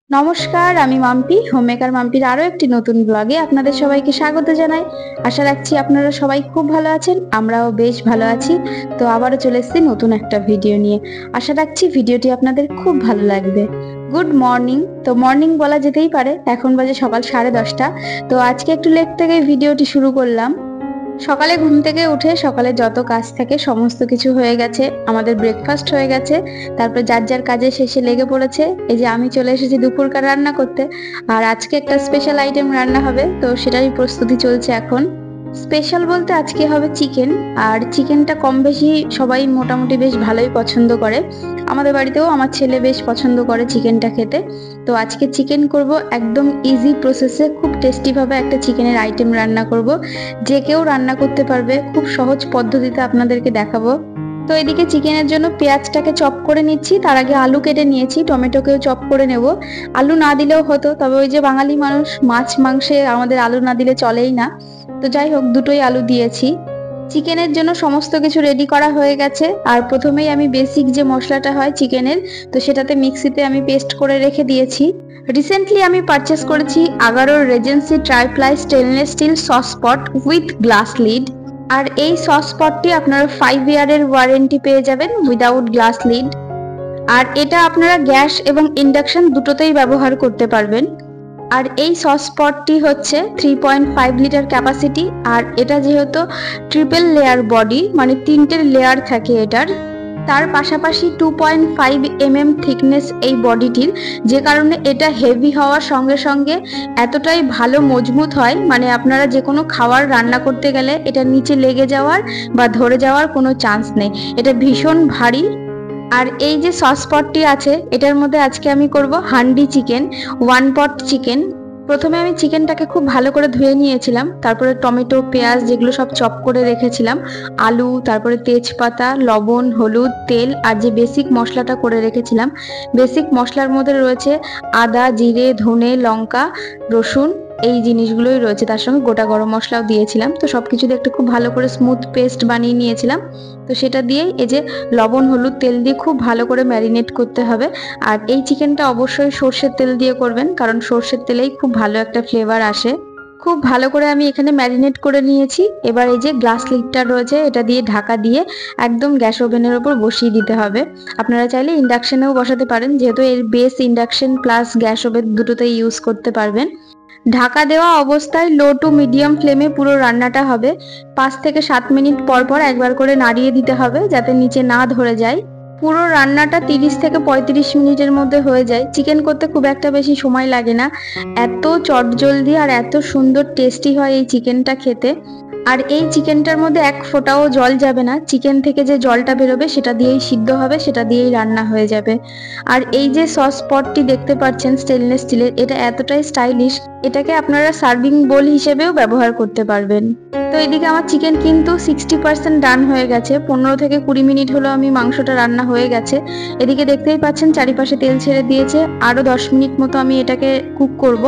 নমস্কার, আমি মাম্পি। হোমমেকার মাম্পির আরো একটি নতুন ব্লগে আপনাদের সবাইকে স্বাগত জানাই। আশা রাখছি আপনারা সবাই খুব ভালো আছেন, আমরাও বেশ ভালো আছি। তো আবারও চলে এসেছি নতুন একটা ভিডিও নিয়ে। আশা রাখছি ভিডিওটি আপনাদের খুব ভালো লাগবে। Good morning. তো মর্নিং বলা যেতেই পারে, এখন বাজে সকাল 10:30। তো আজকে একটু লেট থেকে ভিডিওটি শুরু করলাম। সকালে ঘুম থেকে উঠে সকালে যত কাজ থাকে সমস্ত কিছু হয়ে গেছে, আমাদের ব্রেকফাস্ট হয়ে গেছে, তারপর যার যার কাজে শেষে লেগে পড়েছে। এই যে আমি চলে এসেছি দুপুরকার রান্না করতে, আর আজকে একটা স্পেশাল আইটেম রান্না হবে, তো সেটারই প্রস্তুতি চলছে এখন। স্পেশাল বলতে আজকে হবে চিকেন, আর চিকেনটা কম বেশি সবাই মোটামুটি বেশ ভালোই পছন্দ করে। আমাদের বাড়িতেও আমার ছেলে বেশ পছন্দ করে চিকেনটা খেতে। তো আজকে চিকেন করব একদম ইজি প্রসেসে, খুব টেস্টি ভাবে একটা চিকেনের আইটেম রান্না করব, যে কেউ রান্না করতে পারবে, খুব সহজ পদ্ধতিতে আপনাদেরকে দেখাবো। তো এদিকে চিকেনের জন্য পেঁয়াজটাকে চপ করে নিচ্ছি, তার আগে আলু কেটে নিয়েছি, টমেটোকেও চপ করে নেব। আলু না দিলেও হতো, তবে ওই যে বাঙালি মানুষ, মাছ মাংসে আমাদের আলু না দিলে চলেই না। তো যাই হোক, দুটোই আলু দিয়েছি। চিকেনের জন্য সমস্ত কিছু রেডি করা হয়ে গেছে, আর প্রথমেই আমি বেসিক যে মশলাটা হয় চিকেনের, তো সেটাতে মিক্সিতে আমি পেস্ট করে রেখে দিয়েছি। রিসেন্টলি আমি পারচেস করেছি আগারোর regency triply stainless steel sauce pot with glass lid. আর এই সস পটটি আপনারা 5 ইয়ারের ওয়ারেন্টি পেয়ে যাবেন উইদাউট গ্লাস লিড। আর এটা আপনারা গ্যাস এবং ইন্ডাকশন দুটোতেই ব্যবহার করতে পারবেন। আর এই সস পটটি হচ্ছে 3.5 লিটার ক্যাপাসিটি, আর এটা যেহেতু ট্রিপল লেয়ার বডি, মানে 3টে লেয়ার থাকে এটার, তার পাশাপাশি 2.5 mm থিকনেস এই বডিটির, যে কারণে এটা হেভি হওয়ার সঙ্গে সঙ্গে এতটাই ভালো মজবুত হয়, মানে আপনারা যে কোনো খাবার রান্না করতে গেলে এটা নিচে লেগে যাওয়ার বা ধরে যাওয়ার কোনো চান্স নেই, এটা ভীষণ ভারী। আর এই যে সস পটটি আছে, এটার মধ্যে আজকে আমি করব হান্ডি চিকেন, 1 পট চিকেন। প্রথমে আমি চিকেনটাকে খুব ভালো করে ধুয়ে নিয়েছিলাম, তারপরে টমেটো পেঁয়াজ যেগুলো সব চপ করে রেখেছিলাম, আলু, তারপরে তেজপাতা, লবণ, হলুদ, তেল, আর যে বেসিক মশলাটা করে রেখেছিলাম। বেসিক মশলার মধ্যে রয়েছে আদা, জিরে, ধনে, লঙ্কা, রসুন, এই জিনিসগুলোই রয়েছে, তার সঙ্গে গোটা গরম মশলাও দিয়েছিলাম। তো সবকিছু দিয়ে একটু খুব ভালো করে স্মুথ পেস্ট বানিয়ে নিয়েছিলাম। তো সেটা দিয়েই এই যে লবণ, হলুদ, তেল দিয়ে খুব ভালো করে ম্যারিনেট করতে হবে। আর এই চিকেনটা অবশ্যই সর্ষের তেল দিয়ে করবেন, কারণ সর্ষের তেলেই খুব ভালো একটা ফ্লেভার আসে। খুব ভালো করে আমি এখানে ম্যারিনেট করে নিয়েছি। এবার এই যে গ্লাস লিডটা রয়েছে, এটা দিয়ে ঢাকা দিয়ে একদম গ্যাস ওভেনের ওপর বসিয়ে দিতে হবে। আপনারা চাইলে ইন্ডাকশনেও বসাতে পারেন, যেহেতু এর base induction plus gas oven দুটোতেই ইউজ করতে পারবেন। ঢাকা দেওয়া অবস্থায় লো টু মিডিয়াম ফ্লেমে পুরো রান্নাটা হবে। 5 থেকে 7 মিনিট পর পর একবার করে নাড়িয়ে দিতে হবে, যাতে নিচে না ধরে যায়। পুরো রান্নাটা 30 থেকে 35 মিনিটের মধ্যে হয়ে যায়। চিকেন করতে খুব একটা বেশি সময় লাগে না, এত চটজলদি আর এত সুন্দর টেস্টি হয় এই চিকেনটা খেতে। আর এই চিকেনটার মধ্যে এক ফোঁটাও জল যাবে না, চিকেন থেকে যে জলটা বেরোবে সেটা দিয়েই সিদ্ধ হবে, সেটা দিয়েই রান্না হয়ে যাবে। আর এই যে সস পটটি দেখতে পাচ্ছেন স্টেনলেস স্টিলের, এটা এতটাই স্টাইলিশ, এটাকে আপনারা সার্ভিং বোল হিসেবেও ব্যবহার করতে পারবেন। তো এদিকে আমার চিকেন কিন্তু 60% ডান হয়ে গেছে, 15 থেকে 20 মিনিট হলো আমি মাংসটা রান্না হয়ে গেছে। এদিকে দেখতেই পাচ্ছেন চারিপাশে তেল ছেড়ে দিয়েছে, আরো 10 মিনিট মতো আমি এটাকে কুক করব।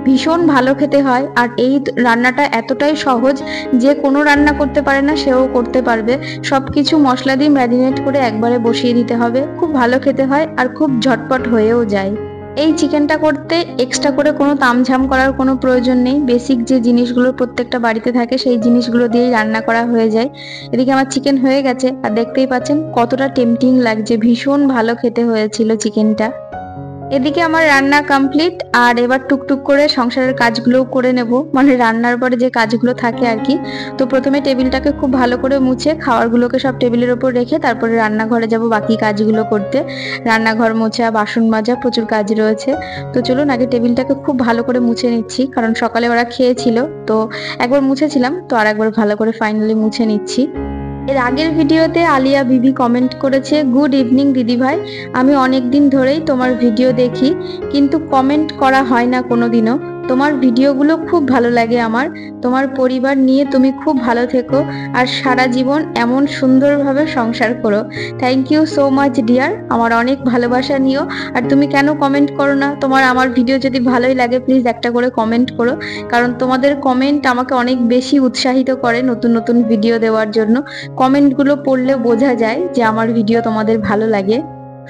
ভীষণ ভালো খেতে হয়, আর এই রান্নাটা এতটাই সহজ, যে কোনো রান্না করতে পারে না সেও করতে পারবে। সবকিছু মশলা দিয়ে ম্যারিনেট করে একবারে বসিয়ে দিতে হবে, খুব ভালো খেতে হয় আর খুব ঝটপট হয়েও যায়। এই চিকেনটা করতে এক্সট্রা করে কোনো তামঝাম করার কোনো প্রয়োজন নেই, বেসিক যে জিনিসগুলো প্রত্যেকটা বাড়িতে থাকে সেই জিনিসগুলো দিয়েই রান্না করা হয়ে যায়। এদিকে আমার চিকেন হয়ে গেছে, আর দেখতেই পাচ্ছেন কতটা টেম্পটিং লাগছে, ভীষণ ভালো খেতে হয়েছিল চিকেনটা। এদিকে আমার রান্না কমপ্লিট, আর এবার টুকটুক করে সংসারের কাজগুলোও করে নেব, মানে রান্নার পরে যে কাজগুলো থাকে আর কি। তো প্রথমে টেবিলটাকে খুব ভালো করে মুছে খাবারগুলোকে সব টেবিলের ওপর রেখে তারপরে রান্নাঘরে যাব বাকি কাজগুলো করতে। রান্নাঘর মোছা, বাসন মাজা, প্রচুর কাজ রয়েছে। তো চলুন আগে টেবিলটাকে খুব ভালো করে মুছে নিচ্ছি, কারণ সকালে ওরা খেয়েছিল, তো একবার মুছেছিলাম, তো আর একবার ভালো করে ফাইনালি মুছে নিচ্ছি। এর আগের ভিডিওতে আলিয়া বিবি কমেন্ট করেছে, গুড ইভিনিং দিদি ভাই, আমি অনেক দিন ধরেই তোমার ভিডিও দেখি, কিন্তু কমেন্ট করা হয় না কোনোদিনও। তোমার ভিডিওগুলো খুব ভালো লাগে আমার। তোমার পরিবার নিয়ে তুমি খুব ভালো থেকো, আর সারা জীবন এমন সুন্দরভাবে সংসার করো। Thank you so much dear, আমার অনেক ভালোবাসা নিও। আর তুমি কেন কমেন্ট করো না? তোমার আমার ভিডিও যদি ভালোই লাগে প্লিজ একটা করে কমেন্ট করো, কারণ তোমাদের কমেন্ট আমাকে অনেক বেশি উৎসাহিত করে নতুন নতুন ভিডিও দেওয়ার জন্য। কমেন্টগুলো পড়লে বোঝা যায় যে আমার ভিডিও তোমাদের ভালো লাগে।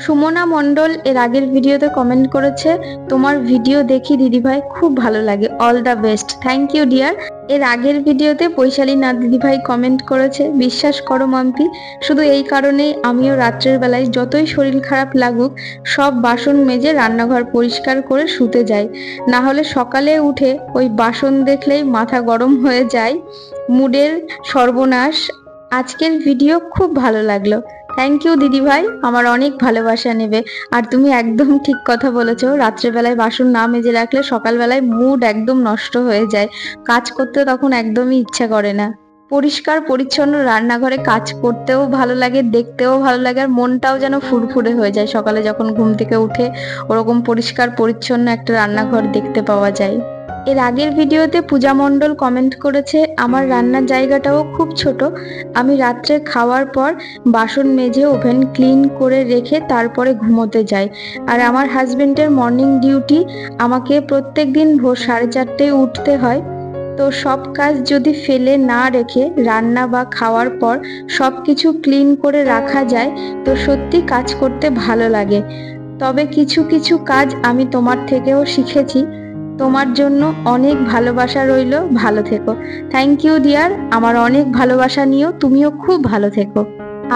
সুমনা মণ্ডল এর আগের ভিডিওতে কমেন্ট করেছে, তোমার ভিডিও দেখি দিদিভাই, খুব ভালো লাগে, all the best. Thank you dear. এর আগের ভিডিওতে বৈশালী নাথ দিদিভাই কমেন্ট করেছে, বিশ্বাস করো মাম্পি, শুধু এই কারণেই আমিও রাত্রের বেলায় যতই শরীর খারাপ লাগুক সব বাসন মেজে রান্নাঘর পরিষ্কার করে শুতে যাই, না হলে সকালে উঠে ওই বাসন দেখলেই মাথা গরম হয়ে যায়, মুডের সর্বনাশ। আজকের ভিডিও খুব ভালো লাগলো। থ্যাংক ইউ দিদি ভাই, আমার অনেক ভালোবাসা নেবে। আর তুমি একদম ঠিক কথা বলেছো, রাত্রেবেলায় বাসন না মেজে রাখলে সকালবেলায় মুড একদম নষ্ট হয়ে যায়, কাজ করতে তখন একদমই ইচ্ছা করে না। পরিষ্কার পরিচ্ছন্ন রান্নাঘরে কাজ করতেও ভালো লাগে, দেখতেও ভালো লাগে, আর মনটাও যেন ফুরফুরে হয়ে যায় সকালে যখন ঘুম থেকে উঠে ওরকম পরিষ্কার পরিচ্ছন্ন একটা রান্নাঘর দেখতে পাওয়া যায়। এর আগের ভিডিওতে পূজা মণ্ডল কমেন্ট করেছে, আমার রান্নার জায়গাটাও খুব ছোট, আমি রাত্রে খাওয়ার পর বাসন মেজে ওভেন ক্লিন করে রেখে তারপরে ঘুমোতে যাই। আর আমার হাজবেন্ডের মর্নিং ডিউটি, আমাকে প্রত্যেক দিন ভোর 4:30টায় উঠতে হয়। তো সব কাজ যদি ফেলে না রেখে রান্না বা খাওয়ার পর সব কিছু ক্লিন করে রাখা যায় তো সত্যি কাজ করতে ভালো লাগে। তবে কিছু কিছু কাজ আমি তোমার থেকেও শিখেছি। তোমার জন্য অনেক ভালোবাসা রইল, ভালো থেকো। থ্যাংক ইউ ডিয়ার, আমার অনেক ভালোবাসা নিও, তুমিও খুব ভালো থেকো।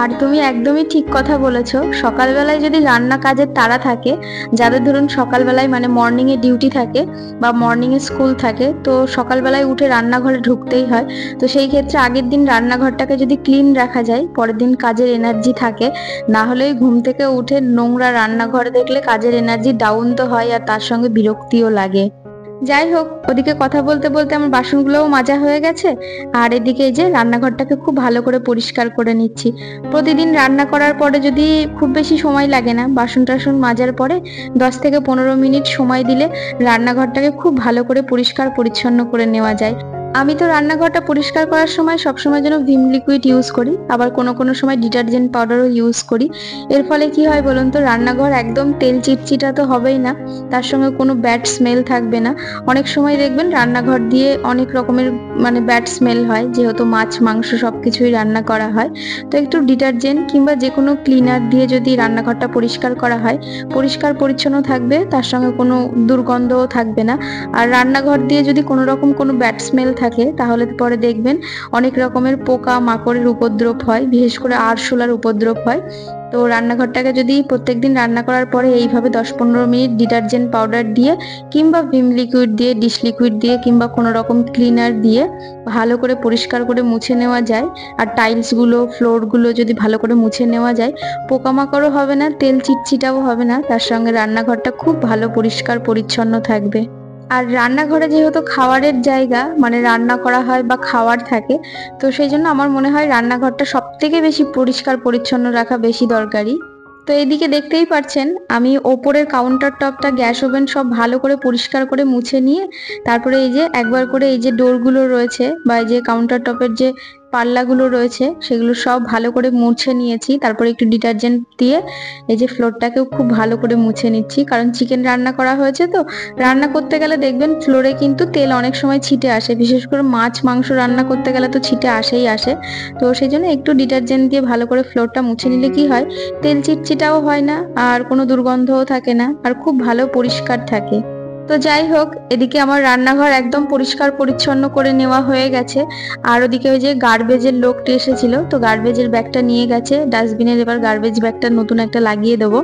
আর তুমি একদমই ঠিক কথা বলেছো, সকালবেলায় যদি রান্না কাজের তাড়া থাকে, যাদের ধরুন সকালবেলায় মানে মর্নিং এ ডিউটি থাকে বা মর্নিং এ স্কুল থাকে, তো সকালবেলায় উঠে রান্নাঘরে ঢুকতেই হয়। তো সেই ক্ষেত্রে আগের দিন রান্নাঘরটাকে যদি ক্লিন রাখা যায়, পরের দিন কাজের এনার্জি থাকে। না হলে ঘুম থেকে উঠে নোংরা রান্নাঘরে দেখলে কাজের এনার্জি ডাউন তো হয়, আর তার সঙ্গে বিরক্তিও লাগে। যাই হোক, ওদিকে কথা বলতে বলতে আমার বাসনগুলোও মাজা হয়ে গেছে, আর এদিকে এই যে রান্নাঘরটাকে খুব ভালো করে পরিষ্কার করে নিচ্ছি। প্রতিদিন রান্না করার পরে যদি খুব বেশি সময় লাগে না, বাসন টাসন মাজার পরে 10 থেকে 15 মিনিট সময় দিলে রান্নাঘরটাকে খুব ভালো করে পরিষ্কার পরিচ্ছন্ন করে নেওয়া যায়। আমি তো রান্নাঘরটা পরিষ্কার করার সময় সবসময় যেন ভিম লিকুইড ইউজ করি, আবার কোনো কোনো সময় ডিটারজেন্ট পাউডারও ইউজ করি। এর ফলে কি হয় বলুন তো, রান্নাঘর একদম তেল চিটচিটা তো হবেই না, তার সঙ্গে কোনো ব্যাড স্মেল থাকবে না। অনেক সময় দেখবেন রান্নাঘর দিয়ে অনেক রকমের মানে ব্যাড স্মেল হয়, যেহেতু মাছ মাংস সবকিছুই রান্না করা হয়। তো একটু ডিটারজেন্ট কিংবা যে কোনো ক্লিনার দিয়ে যদি রান্নাঘরটা পরিষ্কার করা হয়, পরিষ্কার পরিচ্ছন্ন থাকবে, তার সঙ্গে কোনো দুর্গন্ধও থাকবে না। আর রান্নাঘর দিয়ে যদি কোনো রকম কোনো ব্যাড স্মেল থাকে, তাহলে পরে দেখবেন অনেক রকমের পোকা মাকড়ের উপদ্রব হয়, বিশেষ করে আরশোলার উপদ্রব হয়। তো রান্নাঘরটাকে যদি প্রত্যেকদিন রান্না করার পরে এইভাবে 10-15 মিনিট ডিটারজেন্ট পাউডার দিয়ে কিংবা ভিম লিকুইড দিয়ে, ডিশ লিকুইড দিয়ে কিংবা কোনো রকম ক্লিনার দিয়ে ভালো করে পরিষ্কার করে মুছে নেওয়া যায়, আর টাইলসগুলো ফ্লোরগুলো যদি ভালো করে মুছে নেওয়া যায়, পোকামাকড়ও হবে না, তেল চিটচিটাও হবে না, তার সঙ্গে রান্নাঘরটা খুব ভালো পরিষ্কার পরিচ্ছন্ন থাকবে। আর রান্নাঘরে যেহেতু খাওয়ারের জায়গা, মানে রান্না করা হয় বা খাওয়ার থাকে, তো সেই জন্য আমার মনে হয় রান্নাঘরটা সব থেকে বেশি পরিষ্কার পরিচ্ছন্ন রাখা বেশি দরকারি। তো এইদিকে দেখতেই পাচ্ছেন, আমি ওপরের কাউন্টার টপটা, গ্যাস ওভেন সব ভালো করে পরিষ্কার করে মুছে নিয়ে তারপরে এই যে একবার করে এই যে ডোরগুলো রয়েছে বা এই যে কাউন্টার টপের যে পাল্লাগুলো রয়েছে সেগুলো সব ভালো করে মুছে নিয়েছি। তারপরে একটু ডিটারজেন্ট দিয়ে এই যে ফ্লোরটাকেও খুব ভালো করে মুছে নিচ্ছি, কারণ চিকেন রান্না করা হয়েছে, তো রান্না করতে গেলে দেখবেন ফ্লোরে কিন্তু তেল অনেক সময় ছিটে আসে, বিশেষ করে মাছ মাংস রান্না করতে গেলে তো ছিটে আসেই আসে। তো সেই জন্য একটু ডিটারজেন্ট দিয়ে ভালো করে ফ্লোরটা মুছে নিলে কি হয়, তেল চিটচিটাও হয় না, আর কোনো দুর্গন্ধও থাকে না, আর খুব ভালো পরিষ্কার থাকে। তো যাই হোক, এদিকে আমার রান্নাঘর একদম পরিষ্কার পরিচ্ছন্ন করে নেওয়া হয়ে গেছে। আর ওদিকে ওই যে গার্বেজের লোকটি এসেছিল, তো গার্বেজের ব্যাগটা নিয়ে গেছে ডাস্টবিনের, এবার গার্বেজ ব্যাগটা নতুন একটা লাগিয়ে দেবো,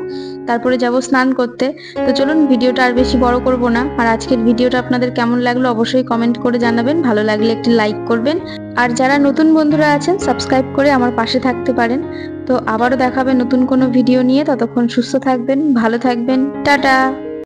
তারপরে যাব স্নান করতে। তো চলুন, ভিডিওটা আর বেশি বড় করব না। আর আজকের ভিডিওটা আপনাদের কেমন লাগলো অবশ্যই কমেন্ট করে জানাবেন, ভালো লাগলে একটি লাইক করবেন, আর যারা নতুন বন্ধুরা আছেন সাবস্ক্রাইব করে আমার পাশে থাকতে পারেন। তো আবারও দেখাবে নতুন কোনো ভিডিও নিয়ে, ততক্ষণ সুস্থ থাকবেন, ভালো থাকবেন, টাটা।